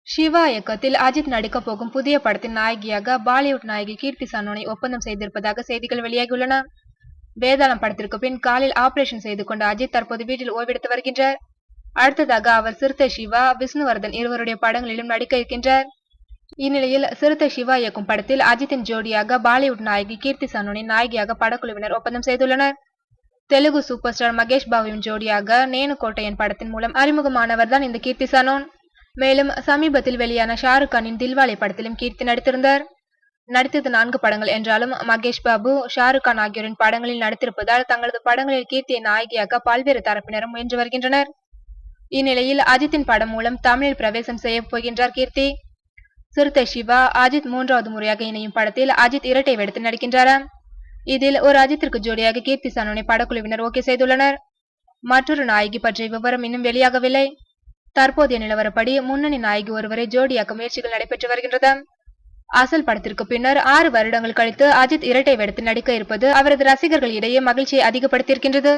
சிவா இயக்கத்தில் அஜித் நடிக்க போகும் புதிய படத்தின் நாயகியாக பாலிவுட் நாயகி கீர்த்தி சனோனை ஒப்பந்தம் செய்திருப்பதாக செய்திகள் வெளியாகியுள்ளன. வேதாளம் படத்திற்கு பின் காலில் ஆபரேஷன் செய்து கொண்ட அஜித் தற்போது வீட்டில் ஓய்வெடுத்து வருகின்றார். அடுத்ததாக அவர் சிறுத்தை சிவா, விஷ்ணுவர்தன் இருவருடைய படங்களிலும் நடிக்க இருக்கின்றார். இந்நிலையில் சிறுத்தை சிவா இயக்கும் படத்தில் அஜித்தின் ஜோடியாக பாலிவுட் நாயகி கீர்த்தி சனோனை நாயகியாக படக்குழுவினர் ஒப்பந்தம் செய்துள்ளனர். தெலுங்கு சூப்பர் ஸ்டார் மகேஷ் பாபுவின் ஜோடியாக நேனு கோட்டையன் படத்தின் மூலம் அறிமுகமானவர் தான் இந்த கீர்த்தி சனோன். மேலும் சமீபத்தில் வெளியான ஷாருக் கானின் தில்வாலே படத்திலும் கீர்த்தி நடித்திருந்தார். நடித்தது 4 படங்கள் என்றாலும் மகேஷ் பாபு, ஷாருக் கான் ஆகியோரின் படங்களில் நடித்திருப்பதால் தங்களது படங்களில் கீர்த்தியை நாயகியாக பல்வேறு தரப்பினரும் முயன்று வருகின்றனர். இந்நிலையில் அஜித்தின் படம் மூலம் தமிழில் பிரவேசம் செய்ய போகின்றார் கீர்த்தி. சிறுத்தை சிவா, அஜித் 3வது முறையாக இணையும் படத்தில் அஜித் இரட்டை வேடத்தில் நடிக்கின்றாராம். இதில் ஒரு அஜித்திற்கு ஜோடியாக கீர்த்தி சனோனை படக்குழுவினர் ஓகே செய்துள்ளனர். மற்றொரு நாயகி பற்றிய விவரம் இன்னும் வெளியாகவில்லை. தற்போதைய நிலவரப்படி முன்னணி நாயகி ஒருவரை ஜோடியாக்க முயற்சிகள் நடைபெற்று வருகின்றது. அசல் படத்திற்கு பின்னர் 6 வருடங்கள் கழித்து அஜித் இரட்டை வேடத்தில் நடிக்க இருப்பது அவரது ரசிகர்கள் இடையே மகிழ்ச்சியை அதிகப்படுத்தியிருக்கின்றது.